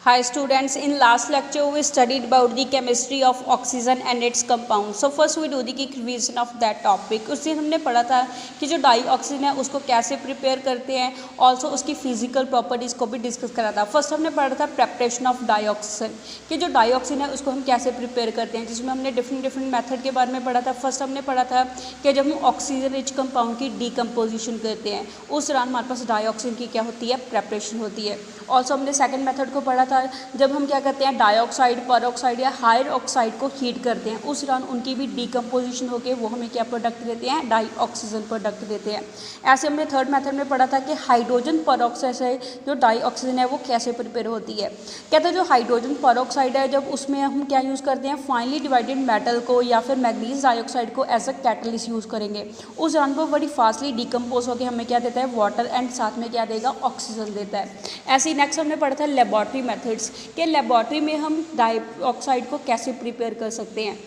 Hi students, in last lecture we studied about the chemistry of oxygen and its compound. So first we do the revision of that topic. उस दिन हमने पढ़ा था कि जो die oxygen है उसको कैसे प्रिपेयर करते हैं, ऑल्सो उसकी फिजिकल प्रॉपर्टीज़ को भी डिस्कस करा था. फर्स्ट हमने पढ़ा था प्रेपरेशन ऑफ डाई ऑक्सीजन, कि जो डाई ऑक्सीजन है उसको हम कैसे प्रिपेयर करते हैं, जिसमें हमने डिफरेंट मेथड के बारे में पढ़ा था. फर्स्ट हमने पढ़ा था कि जब हम ऑक्सीजन रिच कंपाउंड की डीकम्पोजिशन करते हैं उस दौरान हमारे पास डाई ऑक्सीजन की क्या होती है, प्रेपरेशन होती है. ऑल्सो हमने सेकंड मेथड को पढ़ा था, जब हम क्या करते हैं डाइऑक्साइड, परऑक्साइड या हायर ऑक्साइड को हीट करते हैं उस दौरान उनकी भी डीकम्पोजिशन होकर वो हमें क्या प्रोडक्ट देते हैं, डाई ऑक्सीजन प्रोडक्ट देते हैं. ऐसे हमने थर्ड मेथड में पढ़ा था कि हाइड्रोजन परऑक्साइड से जो डाई ऑक्सीजन है वो कैसे प्रिपेयर होती है. कहते हैं जो हाइड्रोजन परऑक्साइड है जब उसमें हम क्या यूज़ करते हैं, फाइनली डिवाइडेड मेटल को या फिर मैग्नीज डाइऑक्साइड को एज अ कैटलिस्ट यूज़ करेंगे, उस दौरान वो बड़ी फास्टली डीकम्पोज होकर हमें क्या देता है, वाटर एंड साथ में क्या देगा, ऑक्सीजन देता है. ऐसे नेक्स्ट हमने पढ़ा था लेबॉर्ट्री मेथड्स, कि लेबॉर्ट्री में हम डाइऑक्साइड को कैसे प्रिपेयर कर सकते हैं.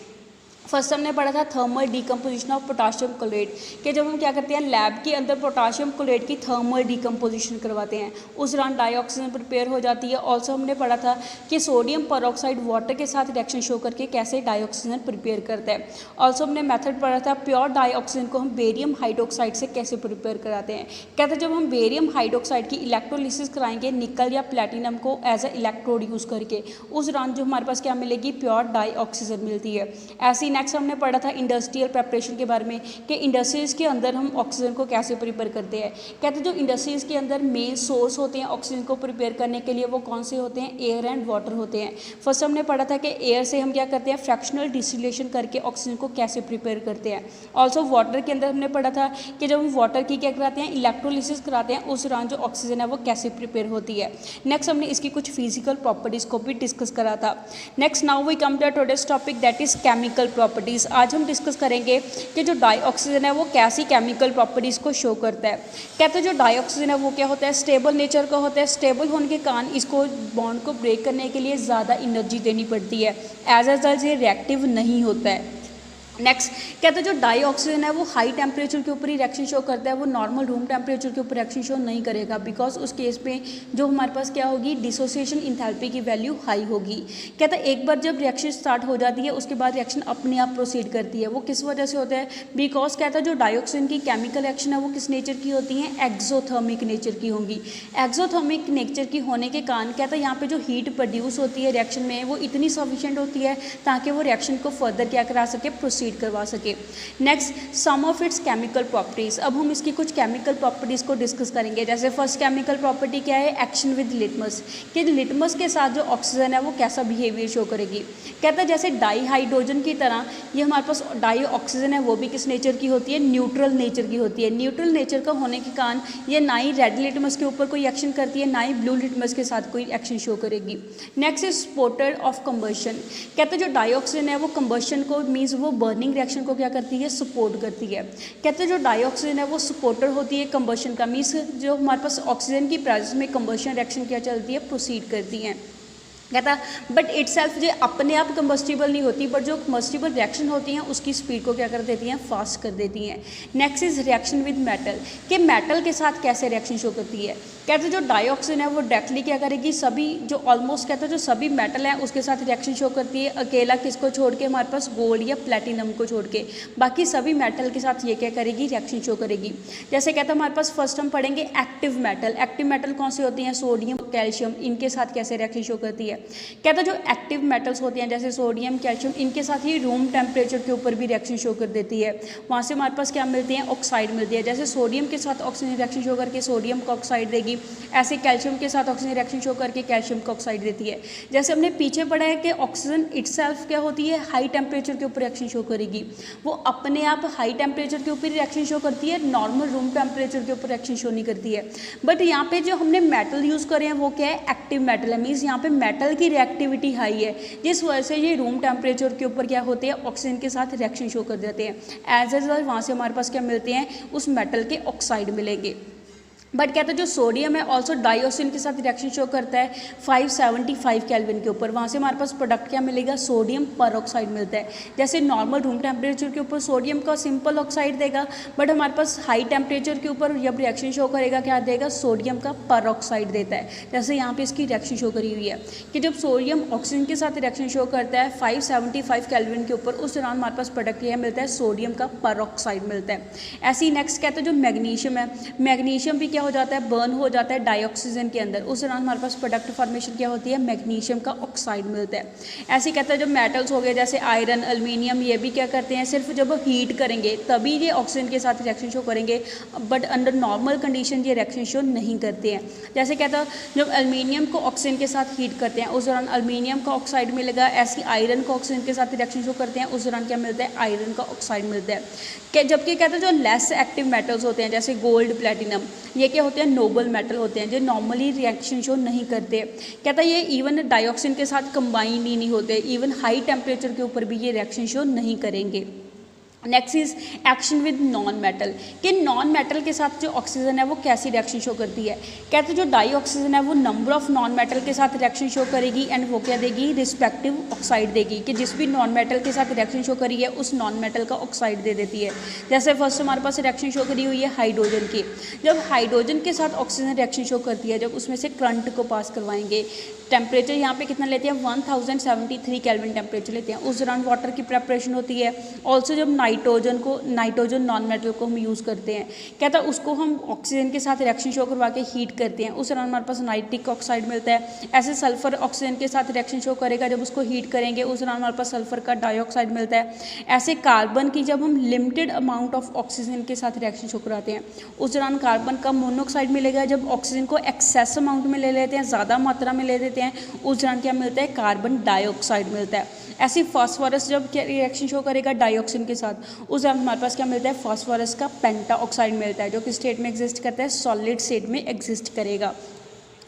फर्स्ट हमने पढ़ा था thermal decomposition of potassium chloride, कि जब हम क्या करते हैं लैब के अंदर पोटाशियम क्लोराइड की थर्मल डीकम्पोजिशन करवाते हैं उस दौरान डाइऑक्सीजन प्रिपेयर हो जाती है. ऑल्सो हमने पढ़ा था कि सोडियम परऑक्साइड वाटर के साथ रिएक्शन शो करके कैसे डाइऑक्सीजन प्रिपेयर करता है. ऑल्सो हमने मेथड पढ़ा था प्योर डाइऑक्सीजन को हम बेरियम हाइड्रोक्साइड से कैसे प्रिपेयर कराते हैं. कहते हैं जब हम बेरियम हाइड्रोक्साइड की इलेक्ट्रोलिसिस कराएंगे निकल या प्लेटिनम को एज अ इलेक्ट्रोड यूज़ करके, उस दौरान जो हमारे पास क्या मिलेगी, प्योर डाइऑक्सीजन मिलती है. ऐसी नेक्स्ट हमने पढ़ा था इंडस्ट्रियल प्रेपरेशन के बारे में, कि इंडस्ट्रीज़ के अंदर हम ऑक्सीजन को कैसे प्रिपेयर करते हैं. कहते हैं जो इंडस्ट्रीज़ के अंदर मेन सोर्स होते हैं ऑक्सीजन को प्रिपेयर करने के लिए वो कौन से होते हैं, एयर एंड वाटर होते हैं. फर्स्ट हमने पढ़ा था कि एयर से हम क्या करते हैं, फ्रैक्शनल डिस्टिलेशन करके ऑक्सीजन को कैसे प्रिपेयर करते हैं. ऑल्सो वाटर के अंदर हमने पढ़ा था कि जब हम वाटर की क्या कराते हैं, इलेक्ट्रोलिसिस कराते हैं, उस दौरान जो ऑक्सीजन है वो कैसे प्रिपेयर होती है. नेक्स्ट हमने इसकी कुछ फिजिकल प्रॉपर्टीज़ को भी डिस्कस करा था. Next now we come to today's topic that is chemical properties. आज हम डिस्कस करेंगे कि जो डाइऑक्सीजन है वो कैसी केमिकल प्रॉपर्टीज़ को शो करता है. कहते हैं जो डाइऑक्सीजन है वो क्या होता है, स्टेबल नेचर का होता है. स्टेबल होने के कारण इसको बॉन्ड को ब्रेक करने के लिए ज़्यादा एनर्जी देनी पड़ती है, एज अ रिजल्ट ये रिएक्टिव नहीं होता है. नेक्स्ट कहते हैं जो डाइऑक्सीजन है वो हाई टेम्परेचर के ऊपर ही रिएक्शन शो करता है, वो नॉर्मल रूम टेम्परेचर के ऊपर रिएक्शन शो नहीं करेगा, बिकॉज उस केस में जो हमारे पास क्या होगी, डिसोसिएशन इंथैल्पी की वैल्यू हाई होगी. कहता है एक बार जब रिएक्शन स्टार्ट हो जाती है उसके बाद रिएक्शन अपने आप प्रोसीड करती है. वो किस वजह से होता है, बिकॉज कहता है जो डाइऑक्सीजन की केमिकल रिएक्शन है वो किस नेचर की होती हैं, एक्सोथर्मिक नेचर की होंगी. एक्सोथर्मिक नेचर की होने के कारण कहता है यहाँ पे जो हीट प्रोड्यूस होती है रिएक्शन में वो इतनी सफिशिएंट होती है ताकि वो रिएक्शन को फर्दर क्या करा सके, प्रोसीड करवा सके. Next sum of its chemical properties. अब हम इसकी कुछ केमिकल प्रॉपर्टीज को डिस्कस करेंगे. जैसे फर्स्ट केमिकल प्रॉपर्टी क्या है, एक्शन विद लिटमस, कि लिटमस के साथ जो ऑक्सीजन है वो कैसा बिहेवियर शो करेगी. कहता है जैसे डाई हाइड्रोजन की तरह ये हमारे पास डाई ऑक्सीजन है वो भी किस नेचर की होती है, न्यूट्रल नेचर की होती है. न्यूट्रल नेचर का होने के कारण ये ना ही रेड लिटमस के ऊपर कोई एक्शन करती है ना ही ब्लू लिटमस के साथ कोई एक्शन शो करेगी. Next is supporter of combustion. कहते हैं जो डाई ऑक्सीजन है वो कंबशन को मीन्स वो बर्निंग रिएक्शन को क्या करती है, सपोर्ट करती है. कहते हैं जो डाइऑक्सीजन है वो सपोर्टर होती है कंबशन का, मीन्स जो हमारे पास ऑक्सीजन की प्रेजेंस में कंबशन रिएक्शन क्या चलती है, प्रोसीड करती हैं. कहता बट इट सेल्फ जो अपने आप कंबस्टिबल नहीं होती, बट जो कंबस्टिबल रिएक्शन होती हैं उसकी स्पीड को क्या कर देती हैं, फास्ट कर देती हैं. Next is reaction with metal, कि मेटल के साथ कैसे रिएक्शन शो करती है. कहते हैं जो डाइऑक्सीजन है वो डायरेक्टली क्या करेगी, सभी जो ऑलमोस्ट कहते हैं जो सभी मेटल हैं उसके साथ रिएक्शन शो करती है. अकेला किसको छोड़ के, हमारे पास गोल्ड या प्लेटिनम को छोड़ के, बाकी सभी मेटल के साथ ये क्या करेगी, रिएक्शन शो करेगी. जैसे कहते हैं हमारे पास फर्स्ट हम पढ़ेंगे एक्टिव मेटल. एक्टिव मेटल कौन से होती हैं, सोडियम कैल्शियम, इनके साथ कैसे रिएक्शन शो करती है. कहता है जो एक्टिव मेटल्स होती हैं जैसे सोडियम कैल्शियम, इनके साथ ही रूम टेम्परेचर के ऊपर भी रिएक्शन शो कर देती है. वहाँ से हमारे पास क्या मिलती है, ऑक्साइड मिलती है. जैसे सोडियम के साथ ऑक्सीजन रिएक्शन शो करके सोडियम का ऑक्साइड देगी, ऐसे कैल्शियम के साथ ऑक्सीजन रिएक्शन शो करके कैल्शियम का ऑक्साइड देती है. जैसे हमने पीछे पढ़ा है कि ऑक्सीजन इटसेल्फ क्या होती है, हाई टेम्परेचर के ऊपर रिएक्शन शो करेगी. वो अपने आप हाई टेम्परेचर के ऊपर रिएक्शन शो करती है, नॉर्मल रूम टेम्परेचर के ऊपर रिएक्शन शो नहीं करती है. बट यहाँ पे जो हमने मेटल यूज़ करे हैं वो क्या है, एक्टिव मेटल है, मीन्स यहाँ पे मेटल की रिएक्टिविटी हाई है, जिस वजह से ये रूम टेम्परेचर के ऊपर क्या होते हैं, ऑक्सीजन के साथ रिएक्शन शो कर देते हैं. एज ए रिजल्ट वहाँ से हमारे पास क्या मिलते हैं, उस मेटल के ऑक्साइड मिलेंगे. बट कहते हैं जो सोडियम है ऑल्सो डाइऑक्सीजन के साथ रिएक्शन शो करता है 575 केल्विन के ऊपर। वहाँ से हमारे पास प्रोडक्ट क्या मिलेगा, सोडियम परऑक्साइड मिलता है। जैसे नॉर्मल रूम टेम्परेचर के ऊपर सोडियम का सिंपल ऑक्साइड देगा, बट हमारे पास हाई टेम्परेचर के ऊपर जब रिएक्शन शो करेगा क्या देगा, सोडियम का परऑक्साइड देता है। जैसे यहाँ पे इसकी रिएक्शन शो करी हुई है कि जब सोडियम ऑक्सीजन के साथ रिएक्शन शो करता है 575 केल्विन के ऊपर, उस दौरान हमारे पास प्रोडक्ट यह मिलता है, सोडियम का परऑक्साइड मिलता है। ऐसे ही नेक्स्ट कहते हैं जो मैग्नीशियम है, मैग्नीशियम भी क्या हो जाता है, बर्न हो जाता है डाइऑक्सीजन के अंदर, उस दौरान हमारे पास प्रोडक्ट फॉर्मेशन क्या होती है, मैग्नीशियम का ऑक्साइड मिलता है। ऐसे कहते हैं जो मेटल्स हो गए जैसे आयरन, एल्युमिनियम, ये भी क्या करते हैं, सिर्फ जब हीट करेंगे तभी ये ऑक्सीजन के साथ रिएक्शन शो करेंगे, बट अंडर नॉर्मल कंडीशन ये रिएक्शन शो नहीं करते हैं। जैसे कहता है जब एल्युमिनियम को ऑक्सीजन के साथ हीट करते हैं उस दौरान एल्युमिनियम का ऑक्साइड मिलेगा। ऐसे आयरन को ऑक्सीजन के साथ रिएक्शन शो करते हैं उस दौरान क्या मिलता है, आयरन का ऑक्साइड मिलता है। जबकि कहते हैं जो लेस एक्टिव मेटल्स होते हैं जैसे गोल्ड, प्लेटिनम, ये क्या होते हैं, नोबल मेटल होते हैं जो नॉर्मली रिएक्शन शो नहीं करते। कहता है ये इवन डाइऑक्सीजन के साथ कंबाइन ही नहीं होते, इवन हाई टेम्परेचर के ऊपर भी ये रिएक्शन शो नहीं करेंगे। Next is action with non metal, कि नॉन मेटल के साथ जो ऑक्सीजन है वो कैसी रिएक्शन शो करती है। कहते हैं जो डाई ऑक्सीजन है वो नंबर ऑफ नॉन मेटल के साथ रिएक्शन शो करेगी एंड वो क्या देगी, रिस्पेक्टिव ऑक्साइड देगी, कि जिस भी नॉन मेटल के साथ रिएक्शन शो करी है उस नॉन मेटल का ऑक्साइड दे देती है। जैसे फर्स्ट हमारे पास रिएक्शन शो करी हुई है हाइड्रोजन की, जब हाइड्रोजन के साथ ऑक्सीजन रिएक्शन शो करती है, जब उसमें से करंट को पास करवाएंगे, टेम्परेचर यहाँ पे कितना लेते हैं, 1073 केल्विन टेम्परेचर लेते हैं, उस दौरान वाटर की प्रेपरेशन होती है। ऑल्सो जब नाइट्रोजन नॉन मेटल को हम यूज़ करते हैं, कहता है उसको हम ऑक्सीजन के साथ रिएक्शन शो करवा के हीट करते हैं, उस दौरान हमारे पास नाइट्रिक ऑक्साइड मिलता है। ऐसे सल्फर ऑक्सीजन के साथ रिएक्शन शो करेगा, जब उसको हीट करेंगे उस दौरान हमारे पास सल्फर का डाइऑक्साइड मिलता है। ऐसे कार्बन की जब हम लिमिटेड अमाउंट ऑफ ऑक्सीजन के साथ रिएक्शन शो कराते हैं उस दौरान कार्बन का मोनोऑक्साइड मिलेगा। जब ऑक्सीजन को एक्सेस अमाउंट में ले लेते हैं, ज़्यादा मात्रा में ले लेते हैं, उस दौरान क्या मिलता है, कार्बन डाइऑक्साइड मिलता है। ऐसे फास्फोरस जब क्या रिएक्शन शो करेगा डाइऑक्सीजन के साथ, उस दौरान हमारे पास क्या मिलता है, फास्फोरस का पेंटा ऑक्साइड मिलता है, जो कि स्टेट में एग्जिस्ट करता है, सॉलिड स्टेट में एग्जिस्ट करेगा।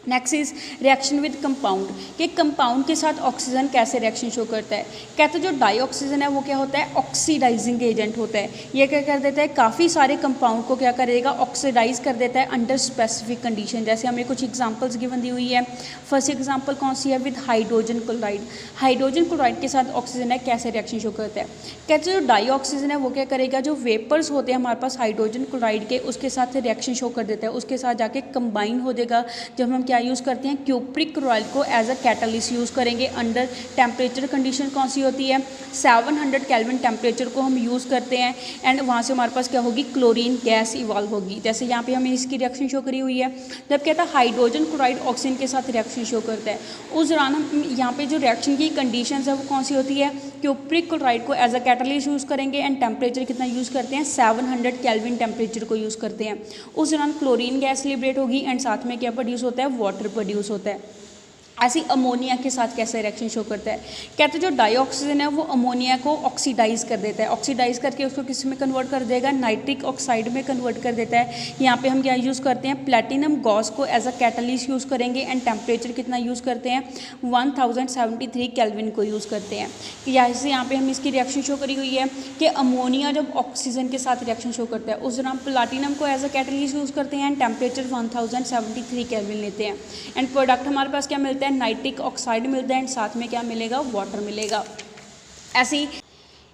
Next is reaction with compound, कि कंपाउंड के साथ ऑक्सीजन कैसे रिएक्शन शो करता है। कहते हैं जो डाइऑक्सीजन है वो क्या होता है, ऑक्सीडाइजिंग एजेंट होता है। ये क्या कर देता है, काफ़ी सारे कंपाउंड को क्या करेगा, ऑक्सीडाइज कर देता है अंडर स्पेसिफिक कंडीशन। जैसे हमें कुछ एग्जांपल्स गिवन दी हुई है। फर्स्ट एग्जांपल कौन सी है, with hydrogen chloride. Hydrogen chloride के साथ ऑक्सीजन है कैसे रिएक्शन शो करता है। कहते हैं जो डाइऑक्सीजन है वो क्या करेगा, जो वेपर्स होते हैं हमारे पास हाइड्रोजन क्लोराइड के, उसके साथ रिएक्शन शो कर देता है, उसके साथ जाके कंबाइन हो जाएगा। जब हम क्या यूज़ करते हैं, क्यूप्रिक क्लोराइड को एज अ कैटलिस्ट यूज़ करेंगे। अंडर टेम्परेचर कंडीशन कौन सी होती है, 700 केल्विन टेम्परेचर को हम यूज़ करते हैं एंड वहाँ से हमारे पास क्या होगी, क्लोरीन गैस इवॉल्व होगी। जैसे यहाँ पे हमें इसकी रिएक्शन शो करी हुई है। जब कहता है हाइड्रोजन क्लोराइड ऑक्सीजन के साथ रिएक्शन शो करता है, उस दौरान हम यहाँ पे जो रिएक्शन की कंडीशन है वो कौन सी होती है, क्यूप्रिक क्लोराइड को एज अ कैटलिस्ट यूज़ करेंगे एंड टेम्परेचर कितना यूज़ करते हैं, 700 केल्विन टेम्परेचर को यूज़ करते हैं। उस दौरान क्लोरीन गैस लिबरेट होगी एंड साथ में क्या प्रोड्यूस होता है, वाटर प्रोड्यूस होता है। ऐसी अमोनिया के साथ कैसे रिएक्शन शो करता है। कहते हैं जो डाइऑक्सीजन है वो अमोनिया को ऑक्सीडाइज कर देता है, ऑक्सीडाइज करके उसको किस में कन्वर्ट कर देगा, नाइट्रिक ऑक्साइड में कन्वर्ट कर देता है। यहाँ पे हम क्या यूज़ करते हैं, प्लेटिनम गॉस को एज अ कैटलिस्ट यूज़ करेंगे एंड टेम्परेचर कितना यूज़ करते हैं, 1073 केल्विन को यूज़ करते हैं। जैसे यहाँ पे हम इसकी रिएक्शन शो करी हुई है कि अमोनिया जब ऑक्सीजन के साथ रिएक्शन शो करता है उस दौरान प्लाटिनम को एज अ कैटलिस्ट यूज़ करते हैं एंड टेम्परेचर 1073 केल्विन लेते हैं एंड प्रोडक्ट हमारे पास क्या मिलता है, नाइट्रिक ऑक्साइड मिलता है एंड साथ में क्या मिलेगा, वाटर मिलेगा। ऐसी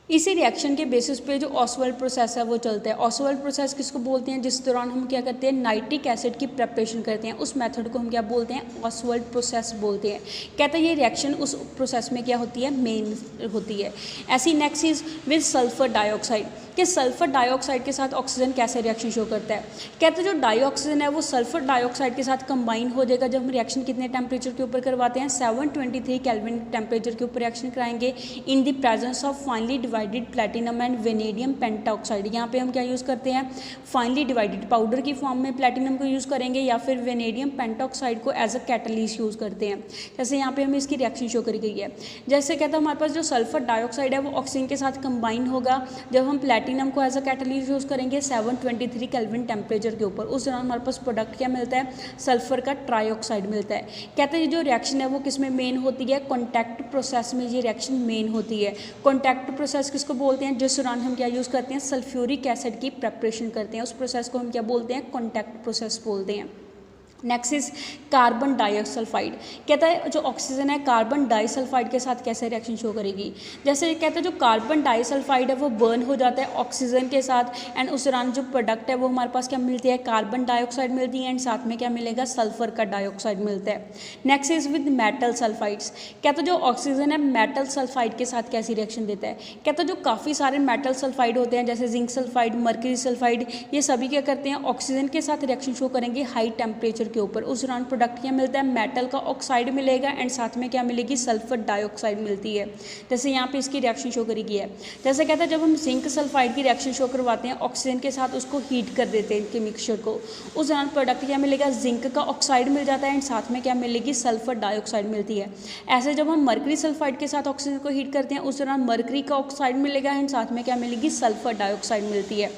इसी रिएक्शन के बेसिस पे जो ऑसवाल्ड प्रोसेस है वो चलता है। ऑसवाल्ड प्रोसेस किसको बोलते हैं, जिस दौरान हम क्या करते हैं, नाइट्रिक एसिड की प्रिपरेशन करते हैं, उस मेथड को हम क्या बोलते हैं, ऑसवाल्ड प्रोसेस बोलते हैं। कहते हैं ये रिएक्शन उस प्रोसेस में क्या होती है, मेन होती है। ऐसी next is with sulphur dioxide, कि सल्फर डाइऑक्साइड के साथ ऑक्सीजन कैसे रिएक्शन शो करता है। कहते हैं जो डाइऑक्सीजन है वो सल्फर डाइऑक्साइड के साथ कंबाइन हो जाएगा जब हम रिएक्शन कितने टेम्परेचर के ऊपर करवाते हैं, 723 केल्विन टेम्परेचर के ऊपर रिएक्शन कराएंगे in the presence of finally divided platinum and vanadium pentoxide. यहाँ पे हम क्या यूज़ करते हैं, फाइनली डिवाइडेड पाउडर की फॉर्म में प्लैटिनम को यूज़ करेंगे या फिर वेनेडियम पेंटाऑक्साइड को एज अ कैटलिस्ट यूज़ करते हैं। जैसे यहाँ पे हमें इसकी रिएक्शन शो करी गई है। जैसे कहता है हमारे पास जो सल्फर डाइऑक्साइड है वो ऑक्सीजन के साथ कंबाइन होगा जब हम प्लैटिनम को एज अ कैटलिस्ट यूज़ करेंगे 723 केल्विन टेम्परेचर के ऊपर। उस दौरान हमारे पास प्रोडक्ट क्या मिलता है, सल्फर का ट्राइऑक्साइड मिलता है। कहते हैं जो रिएक्शन है वो किस में मेन होती है, कॉन्टैक्ट प्रोसेस में ये रिएक्शन मेन होती है। कॉन्टैक्ट प्रोसेस प्रोसेस किसको बोलते हैं, जिस दौरान हम क्या यूज़ करते हैं, सल्फ्यूरिक एसिड की प्रेपरेशन करते हैं, उस प्रोसेस को हम क्या बोलते हैं, कॉन्टैक्ट प्रोसेस बोलते हैं। Next is carbon disulphide. कहता है जो ऑक्सीजन है कार्बन डाइसल्फाइड के साथ कैसे रिएक्शन शो करेगी। जैसे कहता है जो कार्बन डाइसल्फाइड है वो बर्न हो जाता है ऑक्सीजन के साथ, एंड उस दौरान जो प्रोडक्ट है वो हमारे पास क्या मिलती है, कार्बन डाइऑक्साइड मिलती है, एंड साथ में क्या मिलेगा, सल्फर का डाइऑक्साइड मिलता है। Next is with metal sulphides. कहता है जो ऑक्सीजन है मेटल सल्फाइड के साथ कैसी रिएक्शन देता है। कहता है जो काफ़ी सारे मेटल सल्फाइड होते हैं जैसे जिंक सल्फाइड, मर्क्यूरी सल्फाइड, ये सभी क्या करते हैं, ऑक्सीजन के साथ रिएक्शन शो करेंगे हाई टेम्परेचर के ऊपर। उस दौरान प्रोडक्ट क्या मिलता है, मेटल का ऑक्साइड मिलेगा, एंड साथ में क्या मिलेगी, सल्फर डाइऑक्साइड मिलती है। जैसे यहाँ पे इसकी रिएक्शन शो करेगी है। जैसे कहता है जब हम जिंक सल्फाइड की रिएक्शन शो करवाते हैं ऑक्सीजन के साथ, उसको हीट कर देते हैं इनके मिक्सचर को, उस दौरान प्रोडक्ट क्या मिलेगा, जिंक का ऑक्साइड मिल जाता है, एंड साथ में क्या मिलेगी, सल्फर डाइऑक्साइड मिलती है। ऐसे जब हम मर्करी सल्फाइड के साथ ऑक्सीजन को हीट करते हैं उस दौरान मर्करी का ऑक्साइड मिलेगा, एंड साथ में क्या मिलेगी, सल्फर डाइऑक्साइड मिलती है।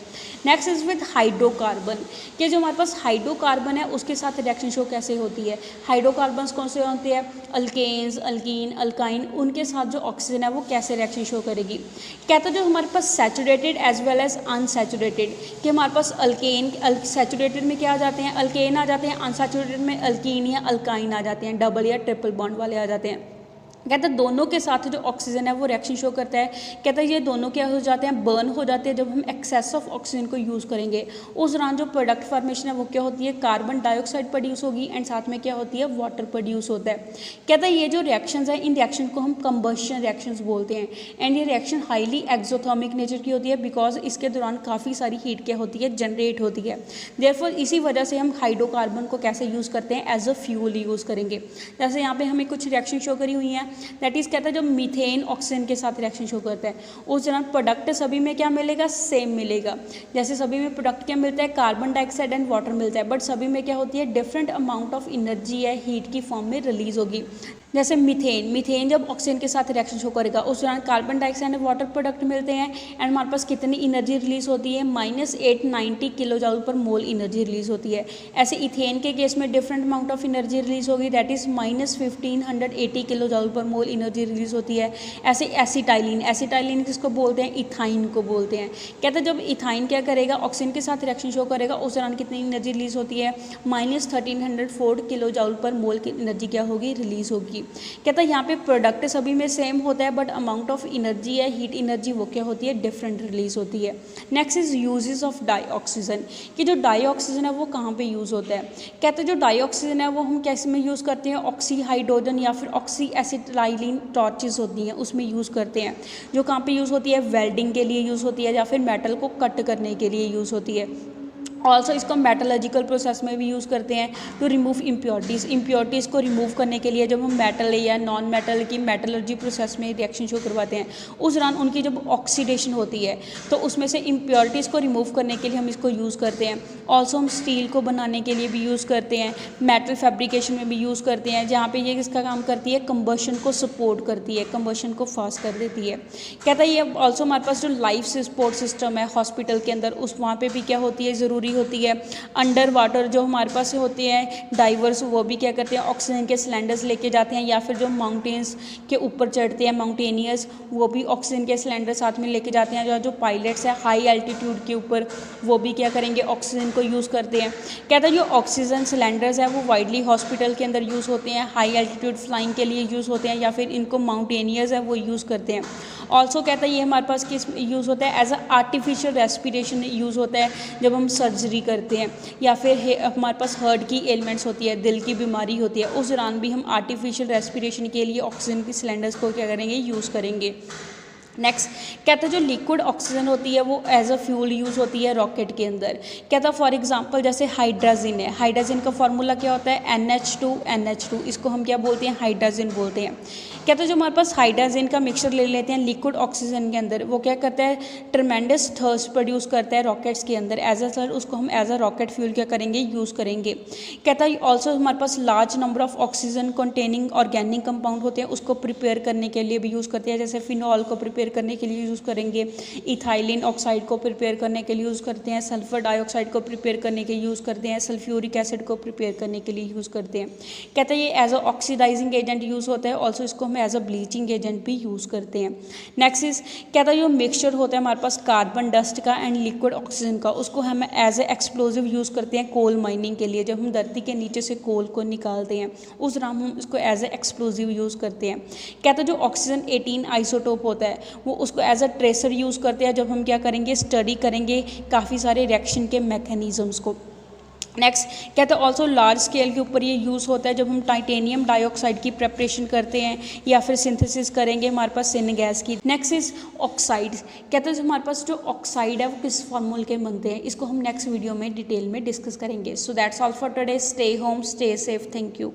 Next is with hydrocarbon. कि जो हमारे पास हाइड्रोकार्बन है उसके साथ रिएक्शन शो कैसे होती है। हाइड्रोकार्बन्स कौन से होते हैं, अल्केन्स, अल्कीन, अल्काइन, उनके साथ जो ऑक्सीजन है वो कैसे रिएक्शन शो करेगी। कहता है जो हमारे पास saturated as well as unsaturated, कि हमारे पास अल्केन सैचुरेटेड में क्या आ जाते हैं, अल्केन आ जाते हैं, अनसैचुरेटेड में अल्कीन या अल्काइन आ जाते हैं, डबल या ट्रिपल बॉन्ड वाले आ जाते हैं। कहता है दोनों के साथ जो ऑक्सीजन है वो रिएक्शन शो करता है। कहता है ये दोनों क्या हो जाते हैं, बर्न हो जाते हैं जब हम एक्सेस ऑफ ऑक्सीजन को यूज़ करेंगे। उस दौरान जो प्रोडक्ट फॉर्मेशन है वो क्या होती है, कार्बन डाइऑक्साइड प्रोड्यूस होगी, एंड साथ में क्या होती है, वाटर प्रोड्यूस होता है। कहता है ये जो रिएक्शंस हैं इन रिएक्शन को हम कंबशन रिएक्शंस बोलते हैं, एंड ये रिएक्शन हाईली एक्सोथर्मिक नेचर की होती है बिकॉज इसके दौरान काफ़ी सारी हीट क्या होती है, जनरेट होती है। देयरफॉर इसी वजह से हम हाइड्रोकार्बन को कैसे यूज़ करते हैं, एज अ फ्यूल यूज़ करेंगे। जैसे यहाँ पे हमें कुछ रिएक्शन शो करी हुई हैं, दैट इज़ कहता है जो मीथेन ऑक्सीजन के साथ रिएक्शन शो करता है उस दौरान प्रोडक्ट सभी में क्या मिलेगा, सेम मिलेगा। जैसे सभी में प्रोडक्ट क्या मिलता है, कार्बन डाइऑक्साइड एंड वाटर मिलता है, बट सभी में क्या होती है, डिफरेंट अमाउंट ऑफ एनर्जी है हीट की फॉर्म में रिलीज होगी। जैसे मीथेन जब ऑक्सीजन के साथ रिएक्शन शो करेगा उस दौरान carbon dioxide and water product मिलते हैं, एंड हमारे पास कितनी एनर्जी रिलीज होती है, -890 kilo joule per mole energy release होती है। ऐसे इथेन के केस में different amount of energy release होगी, that is -1580 kilo joule per mole energy release होती है। ऐसे एसिटाइलिन किसको बोलते हैं, इथाइन को बोलते हैं। कहते हैं जब इथाइन क्या करेगा, ऑक्सीजन के साथ रिएक्शन शो करेगा उस दौरान कितनी एनर्जी रिलीज होती है, -1304 किलो जूल पर मोल की एनर्जी क्या होगी, रिलीज होगी। कहता है यहाँ पे प्रोडक्ट सभी में सेम होता है बट अमाउंट ऑफ एनर्जी है, हीट एनर्जी वो क्या होती है, डिफरेंट रिलीज होती है। नेक्स्ट इज यूजेस ऑफ डाईऑक्सीजन, कि जो डाईऑक्सीजन है वो कहाँ पे यूज़ होता है। कहते हैं जो डाईऑक्सीजन है वो हम कैसे में यूज़ करते हैं, ऑक्सी हाइड्रोजन या फिर ऑक्सी एसिटाइलिन टॉर्चेस होती हैं उसमें यूज़ करते हैं। जो कहाँ पे यूज़ होती है, वेल्डिंग के लिए यूज़ होती है या फिर मेटल को कट करने के लिए यूज़ होती है। ऑल्सो इसको मेटलर्जिकल प्रोसेस में भी यूज़ करते हैं टू रिमूव इम्प्योरिटीज़ को रिमूव करने के लिए। जब हम मेटल या नॉन मेटल की मेटलर्जी प्रोसेस में रिएक्शन शो करवाते हैं उस दौरान उनकी जब ऑक्सीडेशन होती है तो उसमें से इम्प्योरिटीज़ को रिमूव करने के लिए हम इसको यूज़ करते हैं। ऑल्सो हम स्टील को बनाने के लिए भी यूज़ करते हैं, मेटल फैब्रिकेशन में भी यूज़ करते हैं, जहाँ पे ये किसका काम करती है, कंबशन को सपोर्ट करती है, कंबशन को फास्ट कर देती है। कहता है ये ऑल्सो हमारे पास जो लाइफ सपोर्ट सिस्टम है हॉस्पिटल के अंदर उस वहाँ पे भी क्या होती है, ज़रूरी होती है। अंडर वाटर जो हमारे पास होते हैं डाइवर्स वो भी क्या करते हैं, ऑक्सीजन के सिलेंडर्स लेके जाते हैं, या फिर जो माउंटेन्स के ऊपर चढ़ते हैं माउंटेनियर्स वो भी ऑक्सीजन के सिलेंडर साथ में लेके जाते हैं। जो पायलट्स हैं हाई एल्टीट्यूड के ऊपर वो भी क्या करेंगे, ऑक्सीजन को यूज़ करते हैं। कहता है जो ऑक्सीजन सिलेंडर्स हैं वो वाइडली हॉस्पिटल के अंदर यूज़ होते हैं, हाई एल्टीट्यूड फ्लाइंग के लिए यूज़ होते हैं, या फिर इनको माउंटेनियर्स है वो यूज़ करते हैं। ऑल्सो कहता है ये हमारे पास किस यूज़ होता है, as a artificial respiration use होता है जब हम सर्जरी करते हैं, या फिर हमारे पास हार्ट की एलिमेंट्स होती है, दिल की बीमारी होती है, उस दौरान भी हम आर्टिफिशियल रेस्पिरेशन के लिए ऑक्सीजन की सिलेंडर्स को क्या करेंगे, यूज़ करेंगे। नेक्स्ट कहता है जो लिक्विड ऑक्सीजन होती है वो एज अ फ्यूल यूज़ होती है रॉकेट के अंदर। कहता है फॉर एग्जांपल जैसे हाइड्रोजन है, हाइड्रोजन का फार्मूला क्या होता है, NH2, इसको हम क्या बोलते हैं, हाइड्रोजन बोलते हैं। कहते हैं जो हमारे पास हाइड्रोजन का मिक्सचर ले लेते हैं लिक्विड ऑक्सीजन के अंदर, वो क्या करता है, ट्रमेंडस थर्स्ट प्रोड्यूस करता है रॉकेट्स के अंदर, एज अ सर उसको हम एज अ रॉकेट फ्यूल क्या करेंगे, यूज़ करेंगे। कहता है ऑल्सो हमारे पास large number of oxygen containing organic compound होते हैं, उसको प्रिपेयर करने के लिए भी यूज़ करते हैं, जैसे फिनॉल को प्रिपेयर प्रिपेयर करने के लिए यूज़ करेंगे, इथाइलिन ऑक्साइड को प्रिपेयर करने के लिए यूज़ करते हैं, सल्फर डाइऑक्साइड को प्रिपेयर करने के लिए यूज़ करते हैं, सल्फ्यूरिक एसिड को प्रिपेयर करने के लिए यूज़ करते हैं। कहते हैं ये as a oxidising agent use होता है, ऑल्सो इसको हम एज अ ब्लीचिंग एजेंट भी यूज़ करते हैं। नेक्स्ट इज कहता है जो मिक्सचर होता है हमारे पास कार्बन डस्ट का एंड लिक्विड ऑक्सीजन का, उसको हम एज ए एक्सप्लोजिव यूज़ करते हैं कोल माइनिंग के लिए। जब हम धरती के नीचे से कोल को निकालते हैं उस दौरान हम इसको एज ए एक्सप्लोजिव यूज़ करते हैं। कहता है जो ऑक्सीजन 18 आइसोटोप होता है वो उसको एज अ ट्रेसर यूज़ करते हैं जब हम क्या करेंगे, स्टडी करेंगे काफ़ी सारे रिएक्शन के मैकेनिज़म्स को। नेक्स्ट कहते हैं ऑल्सो लार्ज स्केल के ऊपर ये यूज़ होता है जब हम टाइटेनियम डाइऑक्साइड की प्रेपरेशन करते हैं या फिर सिंथेसिस करेंगे हमारे पास सिन गैस की। नेक्स्ट इज ऑक्साइड्स, कहते हैं हमारे पास जो ऑक्साइड है वो किस फॉर्मूल के बनते हैं, इसको हम नेक्स्ट वीडियो में डिटेल में डिस्कस करेंगे। So that's all for today, stay home, stay safe, thank you.